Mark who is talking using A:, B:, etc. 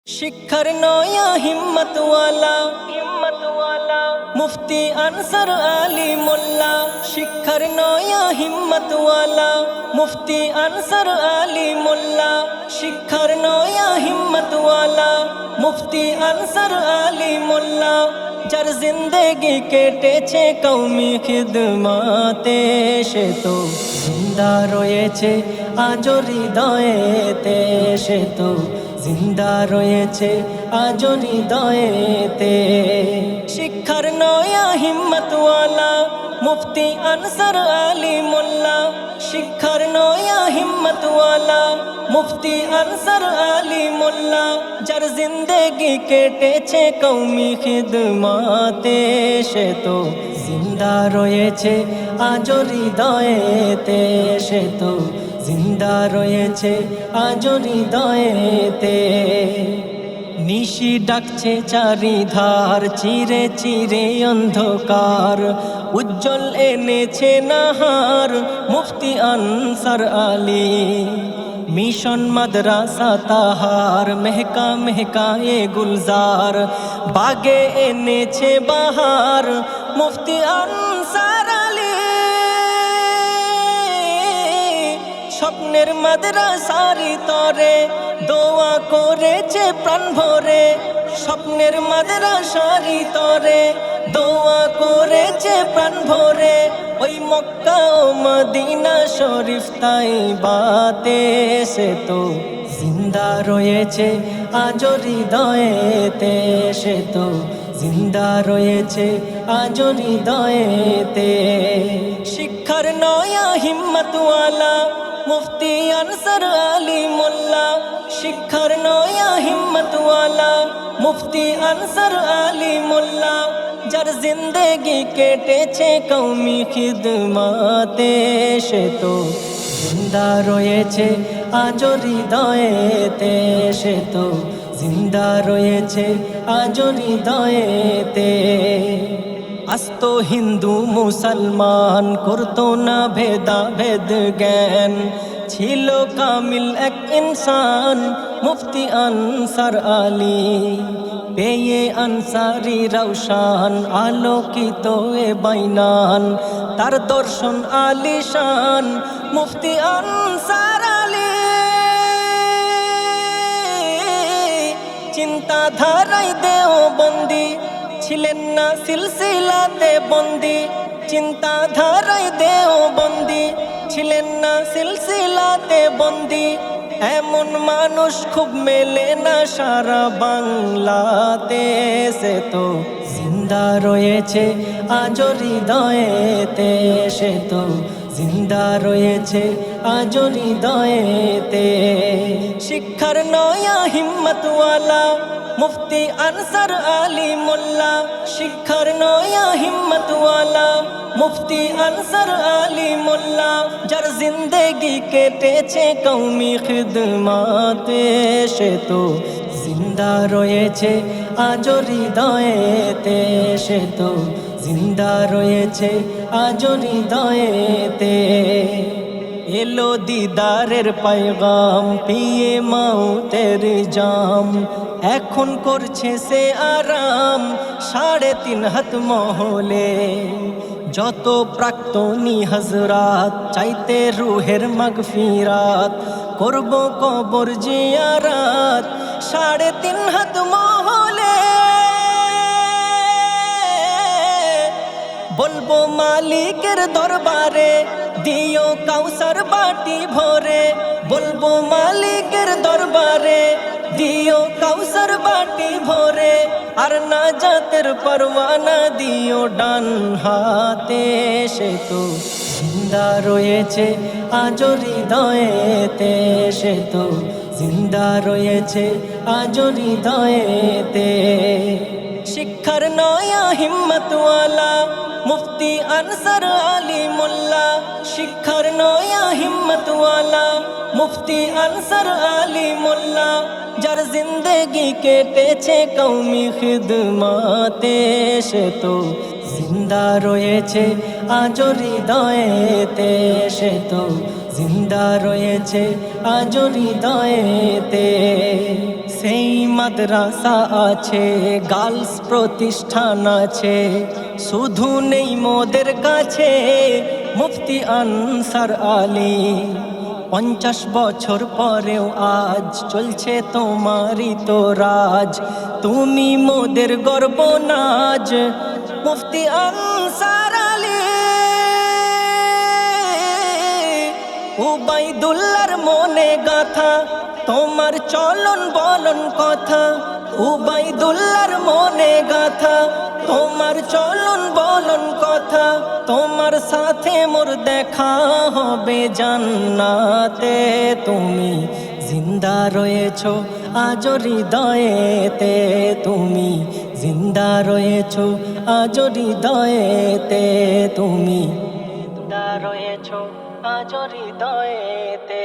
A: শিক্ষার নয়া হিম্মতওয়ালা মুফতি আনসার আলী মোল্লা। শিক্ষার নয়া হিম্মতওয়ালা মুফতি আনসার আলী মোল্লা। শিক্ষার নয়া হিম্মতওয়ালা মুফতি আনসার আলী মোল্লা। যার জিন্দেগি কেটেছে কওমি খিদমাতে, সে তো জিন্দা রয়েছে আজ হৃদয়েতে, সে তো জিন্দা রয়েছে আজ হৃদয়েতে। শিক্ষার নয়া হিম্মতওয়ালা মুফতি আনসার আলী মোল্লা। শিক্ষার নয়া হিম্মতওয়ালা মুফতি আনসার আলী মোল্লা। যার জিন্দেগি কেটেছে কওমি খিদমাতে, সে তো জিন্দা রয়েছে আজ হৃদয়েতে, সে তো জিন্দা রয়েছে আজ হৃদয়েতে। নিশি ডাকছে চারিধার, চিরে চিরে অন্ধকার, উজ্জ্বল এনেছে নাহার মুফতি আনসার আলী। মিশন মাদ্রাসা তাহার মেহকা মেহকা এ গুলজার, বাগে এনেছে বাহার মুফতি আনসার আলী। স্বপ্নের মাদ্রাসারি তরে দোয়া করেছে প্রাণ ভরে, স্বপ্নের মাদ্রাসারি তরে দোয়া করেছে প্রাণ ভরে। ওই মক্কা ও মদিনা শরীফ তাইবাতে, সে তো জিন্দা রয়েছে আজ হৃদয়েতে, সে তো জিন্দা রয়েছে আজ হৃদয়েতে। শিক্ষার নয়া হিম্মতওয়ালা মুফতি আনসার আলী মোল্লা। শিক্ষার নয়া হিম্মতওয়ালা মুফতি আনসার আলী মোল্লা। যার জিন্দেগি কেটেছে কওমি খিদমাতে, সে তো জিন্দা রয়েছে আজ হৃদয়েতে, সে তো জিন্দা রয়েছে আজ হৃদয়েতে। আস্ত হিন্দু মুসলমান করতো না ভেদাভেদ জ্ঞান, ছিল কামিল এক ইনসান মুফতি আনসার আলী। পেয়ে আনসারি রওশান আলোকিত এ বাইনান, তার দর্শন আলিশান মুফতি আনসার আলী। চিন্তাধারায় দেওবন্দি ছিলেন না সিলসিলাতে বন্দি, চিন্তাধারায় দেওবন্দি ছিলেন না সিলসিলাতে বন্দি। এমন মানুষ খুব মেলে না সারা বাংলাতে, সে তো জিন্দা রয়েছে আজ হৃদয়েতে, সে তো জিন্দা রয়েছে আজ হৃদয়েতে। শিক্ষার নয়া হিম্মতওয়ালা মুফতি আনসার আলী মোল্লা। শিক্ষার নয়া হিম্মতওয়ালা মুফতি আনসার আলী মোল্লা। যার জিন্দেগি কেটেছে কওমি খিদমাতে, সে তো জিন্দা রয়েছে আজ হৃদয়েতে, সে তো জিন্দা রয়েছে আজ হৃদয়েতে। এলো দিদারের পয়গাম পিয়ে মাউতের জাম, এখন করছে সে আরাম 3.5 হাত মহলে। যত প্রাক্তনী হজরাত চাইতে রুহের মাগফিরাত, করব কবর জিয়ারাত 3.5 হাত মহলে। বলবো মালিকের দরবারে দিও কাউসার বাটি ভরে, বলবো মালিকের দরবারে দিও কাউসার বাটি ভরে। আর নাজাতের পরওয়ানা দিও ডান হাতে, সে তো জিন্দা রয়েছে আজ হৃদয়েতে, সে তো জিন্দা রয়েছে আজ হৃদয়েতে। শিক্ষার নয়া হিম্মতওয়ালা মুফতি আনসার আলী মোল্লা। শিক্ষার নয়া হিম্মতওয়ালা মুফতি আনসার আলী মোল্লা। যার জিন্দেগি কেটেছে কওমি খিদমাতে, সে তো জিন্দা রয়েছে আজ হৃদয়েতে, সে তো জিন্দা রয়েছে আজ হৃদয়েতে। সেই মাদ্রাসা আছে, গার্লস প্রতিষ্ঠান আছে, শুধু নেই মোদের কাছে মুফতি আনসার আলী। 50 বছর পরেও আজ চলছে তোমারই তো রাজ, তুমি মোদের গর্ব নাজ মুফতি আনসার আলী। উবাইদুল্লাহর মনে গাথা তোমার চলন বলন কথা, উবাইদুল্লাহর মনে গাথা তোমার চলন বলন কথা। তোমার সাথে মোর দেখা হবে জান্নাতে, তুমি জিন্দা রয়েছো আজ হৃদয়েতে, তুমি জিন্দা রয়েছো আজ হৃদয়েতে, তুমি জিন্দা রয়েছো আজ হৃদয়েতে।